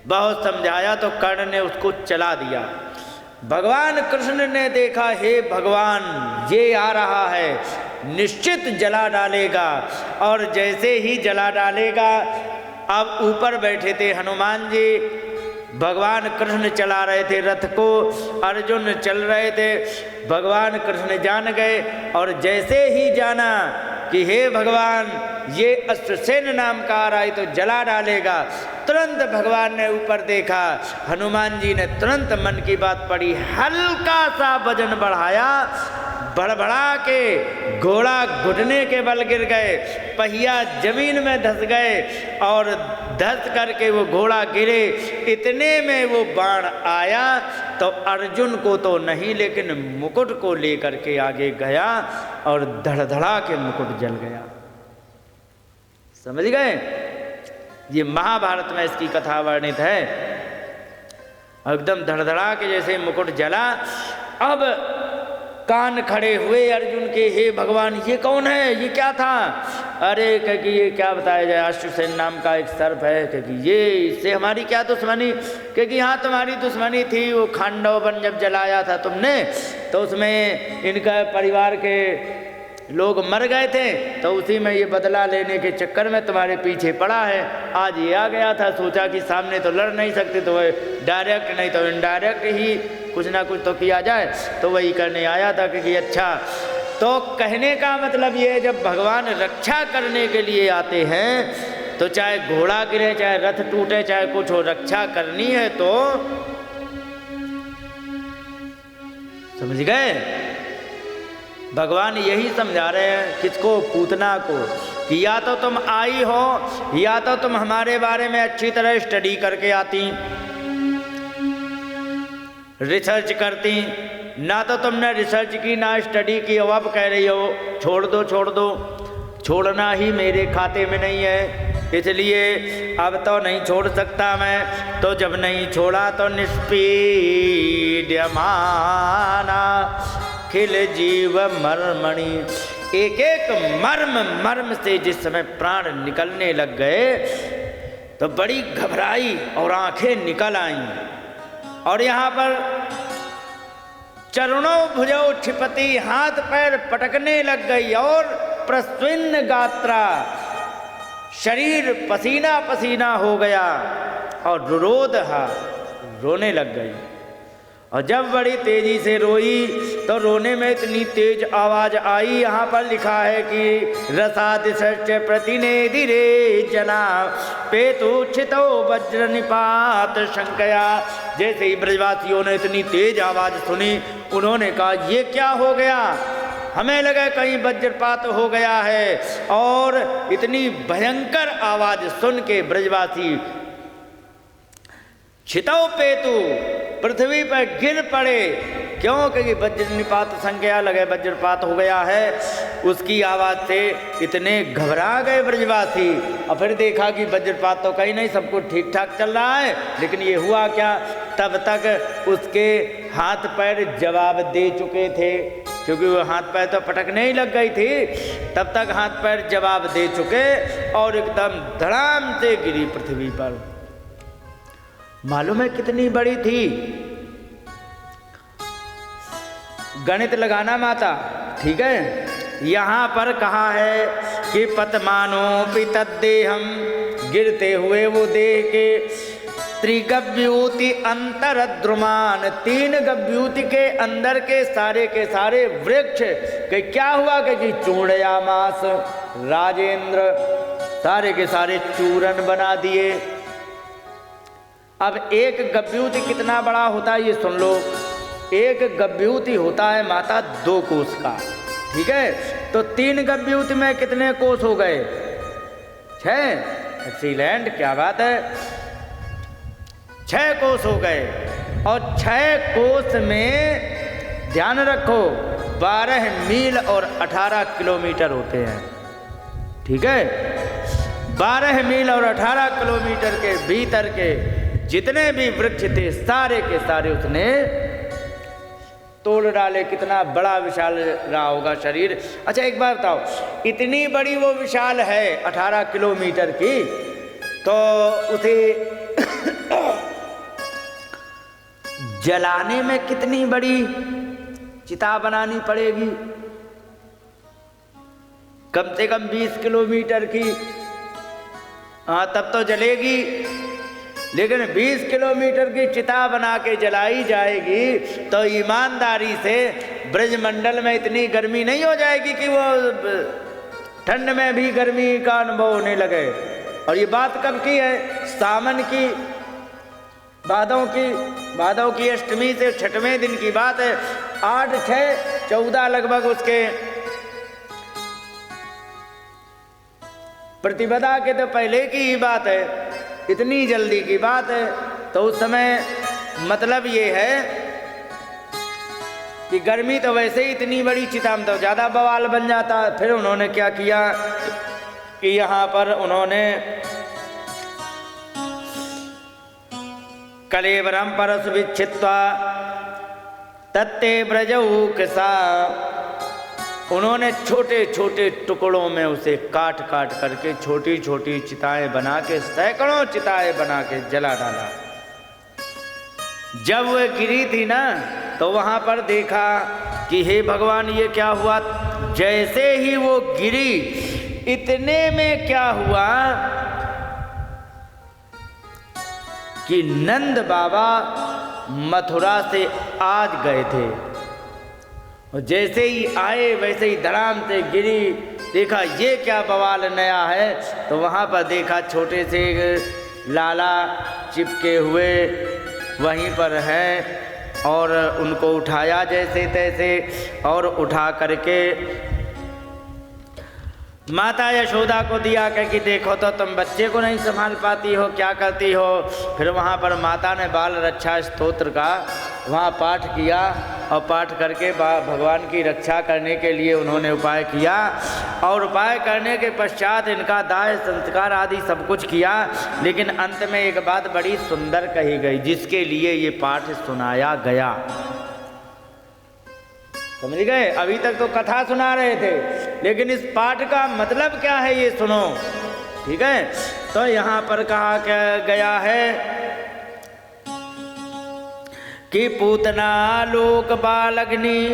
बहुत समझाया तो कर्ण ने उसको चला दिया। भगवान कृष्ण ने देखा, हे भगवान ये आ रहा है, निश्चित जला डालेगा। और जैसे ही जला डालेगा, अब ऊपर बैठे थे हनुमान जी, भगवान कृष्ण चला रहे थे रथ को, अर्जुन चल रहे थे। भगवान कृष्ण जान गए और जैसे ही जाना कि हे भगवान ये अश्वसेन नाम का आ रहा है तो जला डालेगा, तुरंत भगवान ने ऊपर देखा, हनुमान जी ने तुरंत मन की बात पड़ी, हल्का सा वजन बढ़ाया, बड़बड़ा के घोड़ा घुटने के बल गिर गए, पहिया जमीन में धस गए और धस करके वो घोड़ा गिरे। इतने में वो बाण आया तो अर्जुन को तो नहीं लेकिन मुकुट को लेकर के आगे गया और धड़धड़ा के मुकुट जल गया। समझ गए? ये महाभारत में इसकी कथा वर्णित है। एकदम धड़धड़ा के जैसे मुकुट जला। अब कान खड़े हुए अर्जुन के, हे भगवान ये कौन है, ये क्या था? अरे क्योंकि ये क्या बताया जाए, अश्वसेन नाम का एक सर्प है, क्योंकि ये इससे हमारी क्या दुश्मनी? क्योंकि हाँ तुम्हारी दुश्मनी थी, वो खांडव वन जब जलाया था तुमने तो उसमें इनका परिवार के लोग मर गए थे, तो उसी में ये बदला लेने के चक्कर में तुम्हारे पीछे पड़ा है। आज ये आ गया था, सोचा कि सामने तो लड़ नहीं सकते तो डायरेक्ट नहीं तो इनडायरेक्ट ही कुछ ना कुछ तो किया जाए, तो वही करने आया था। क्योंकि अच्छा, तो कहने का मतलब ये, जब भगवान रक्षा करने के लिए आते हैं तो चाहे घोड़ा गिरे, चाहे रथ टूटे, चाहे कुछ हो, रक्षा करनी है तो समझ गए? भगवान यही समझा रहे हैं किसको? पूतना को, कि या तो तुम आई हो या तो तुम हमारे बारे में अच्छी तरह स्टडी करके आती, रिसर्च करती, ना तो तुमने रिसर्च की ना स्टडी की, अब कह रही हो छोड़ दो छोड़ दो। छोड़ना ही मेरे खाते में नहीं है, इसलिए अब तो नहीं छोड़ सकता मैं। तो जब नहीं छोड़ा तो निष्पीड्यमाना खिल जीव मर्मणि, एक एक मर्म से जिस समय प्राण निकलने लग गए तो बड़ी घबराई और आंखें निकल आईं। और यहाँ पर चरणों भुजौ क्षिपति, हाथ पैर पटकने लग गई और प्रस्विन्न गात्रा, शरीर पसीना पसीना हो गया और रुरोधहा, रोने लग गई। और जब बड़ी तेजी से रोई तो रोने में इतनी तेज आवाज आई, यहाँ पर लिखा है कि रसादिश्च प्रतिनेदि रे जना पेतुच्छितो वज्र निपात शंकया। जैसे ही ब्रजवासियों ने इतनी तेज आवाज सुनी, उन्होंने कहा ये क्या हो गया, हमें लगा कहीं वज्रपात हो गया है। और इतनी भयंकर आवाज सुन के ब्रजवासी छितौ पेतु, पृथ्वी पर गिर पड़े। क्यों? क्योंकि वज्रनिपात संज्ञा लगे, वज्रपात हो गया है। उसकी आवाज़ से इतने घबरा गए ब्रजवासी। और फिर देखा कि वज्रपात तो कहीं नहीं, सब कुछ ठीक ठाक चल रहा है, लेकिन ये हुआ क्या? तब तक उसके हाथ पैर जवाब दे चुके थे, क्योंकि वो हाथ पैर तो पटकने ही लग गई थी। तब तक हाथ पैर जवाब दे चुके और एकदम धड़ाम से गिरी पृथ्वी पर। मालूम है कितनी बड़ी थी? गणित लगाना माता, ठीक है? यहाँ पर कहा है कि पतमानोपि तद्देहम, गिरते हुए वो देह के, त्रिगव्यूति अंतरद्रुमान, 3 गव्यूति के अंदर के सारे वृक्ष के क्या हुआ कि चूड़यामास, राजेंद्र सारे के सारे चूरन बना दिए। अब एक गव्यूति कितना बड़ा होता है ये सुन लो। एक गव्यूति होता है माता 2 कोस का, ठीक है। तो 3 गव्यूति में कितने कोस हो गए? 6। एक्सीलेंट, क्या बात है। 6 कोस हो गए। और 6 कोस में ध्यान रखो 12 मील और 18 किलोमीटर होते हैं, ठीक है। 12 मील और 18 किलोमीटर के भीतर के जितने भी वृक्ष थे सारे के सारे उसने तोड़ डाले। कितना बड़ा विशाल रहा होगा शरीर। अच्छा एक बात बताओ, इतनी बड़ी वो विशाल है 18 किलोमीटर की, तो उसे जलाने में कितनी बड़ी चिता बनानी पड़ेगी? कम से कम 20 किलोमीटर की। हाँ तब तो जलेगी, लेकिन 20 किलोमीटर की चिता बना के जलाई जाएगी तो ईमानदारी से ब्रजमंडल में इतनी गर्मी नहीं हो जाएगी कि वो ठंड में भी गर्मी का अनुभव होने लगे। और ये बात कब की है? सावन की, भादों की अष्टमी से 6वें दिन की बात है। 8, 6, 14 लगभग उसके प्रतिपदा के तो पहले की ही बात है, इतनी जल्दी की बात है। तो उस समय मतलब ये है कि गर्मी तो वैसे ही इतनी बड़ी चिता में तो ज़्यादा बवाल बन जाता। फिर उन्होंने क्या किया कि यहाँ पर उन्होंने कलेवरम परस विच्छित्वा तत्ते ब्रजऊ किसा, उन्होंने छोटे छोटे टुकड़ों में उसे काट काट करके छोटी छोटी चिताएं बना के, सैकड़ों चिताएं बना के जला डाला। जब वह गिरी थी ना तो वहां पर देखा कि हे भगवान ये क्या हुआ। जैसे ही वो गिरी इतने में क्या हुआ कि नंद बाबा मथुरा से आज गए थे और जैसे ही आए वैसे ही धड़ाम से गिरी। देखा ये क्या बवाल नया है, तो वहाँ पर देखा छोटे से लाला चिपके हुए वहीं पर हैं और उनको उठाया जैसे तैसे और उठा करके माता यशोदा को दिया कि देखो तो तुम बच्चे को नहीं संभाल पाती हो, क्या करती हो। फिर वहाँ पर माता ने बाल रक्षा स्तोत्र का वहाँ पाठ किया और पाठ करके भगवान की रक्षा करने के लिए उन्होंने उपाय किया। और उपाय करने के पश्चात इनका दाह संस्कार आदि सब कुछ किया। लेकिन अंत में एक बात बड़ी सुंदर कही गई जिसके लिए ये पाठ सुनाया गया। समझ गए? अभी तक तो कथा सुना रहे थे, लेकिन इस पाठ का मतलब क्या है ये सुनो, ठीक है। तो यहाँ पर कहा गया है कि पूतना लोक बालग्नि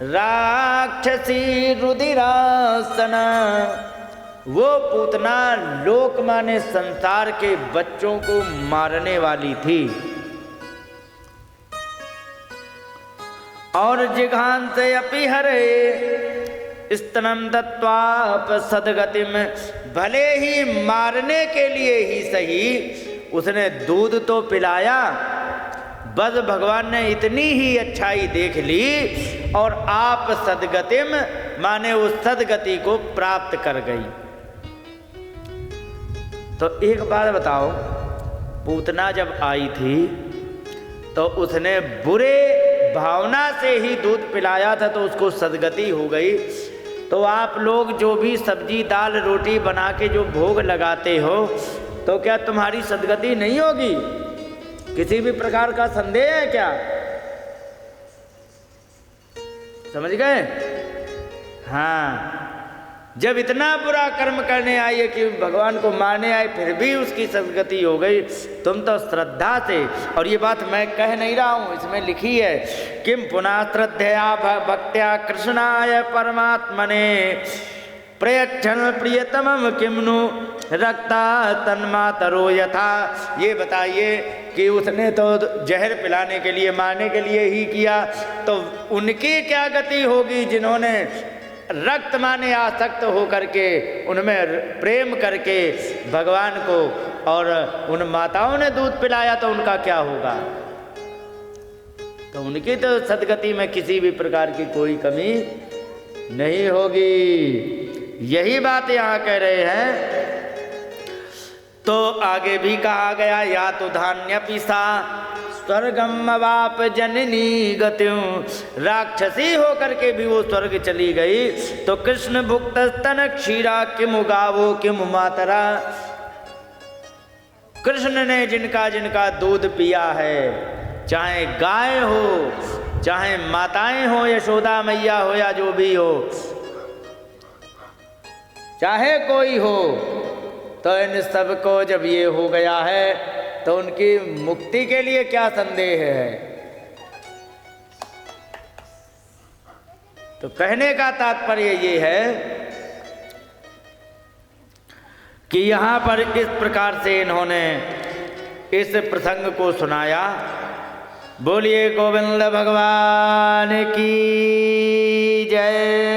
राक्षसी रुधिरासना, वो पूतना लोक माने संसार के बच्चों को मारने वाली थी। और जिघान से अपि हरे स्तनम दत्वाप सदगतिम, भले ही मारने के लिए ही सही उसने दूध तो पिलाया। बस भगवान ने इतनी ही अच्छाई देख ली और आप सदगतिम माने उस सदगति को प्राप्त कर गई। तो एक बात बताओ, पूतना जब आई थी तो उसने बुरे भावना से ही दूध पिलाया था तो उसको सदगति हो गई। तो आप लोग जो भी सब्जी दाल रोटी बना के जो भोग लगाते हो तो क्या तुम्हारी सदगति नहीं होगी? किसी भी प्रकार का संदेह है क्या? समझ गए? हाँ, जब इतना बुरा कर्म करने आई है कि भगवान को मारने आए फिर भी उसकी सदगति हो गई। तुम तो श्रद्धा से, और ये बात मैं कह नहीं रहा हूँ, इसमें लिखी है किम पुनः श्रद्धया भक्त्या कृष्णाय परमात्मने प्रयच्छन प्रियतमम किमनु रक्ता तन्मातरो यथा। ये बताइए कि उसने तो जहर पिलाने के लिए मारने के लिए ही किया, तो उनकी क्या गति होगी जिन्होंने रक्त माने आसक्त हो करके उनमें प्रेम करके भगवान को और उन माताओं ने दूध पिलाया तो उनका क्या होगा? तो उनकी तो सदगति में किसी भी प्रकार की कोई कमी नहीं होगी। यही बात यहाँ कह रहे हैं। तो आगे भी कहा गया, या तो धान्य पिसा स्वर्गम अवाप जननी गतियों, राक्षसी होकर के भी वो स्वर्ग चली गई। तो कृष्ण भुक्त स्तन क्षीरा किमु गावो किमु मातरा, कृष्ण ने जिनका जिनका दूध पिया है, चाहे गाय हो चाहे माताएं हो, यशोदा मैया हो या जो भी हो, चाहे कोई हो, तो इन सब को जब ये हो गया है तो उनकी मुक्ति के लिए क्या संदेह है? तो कहने का तात्पर्य ये है कि यहाँ पर इस प्रकार से इन्होंने इस प्रसंग को सुनाया। बोलिए गोविंद भगवान की जय।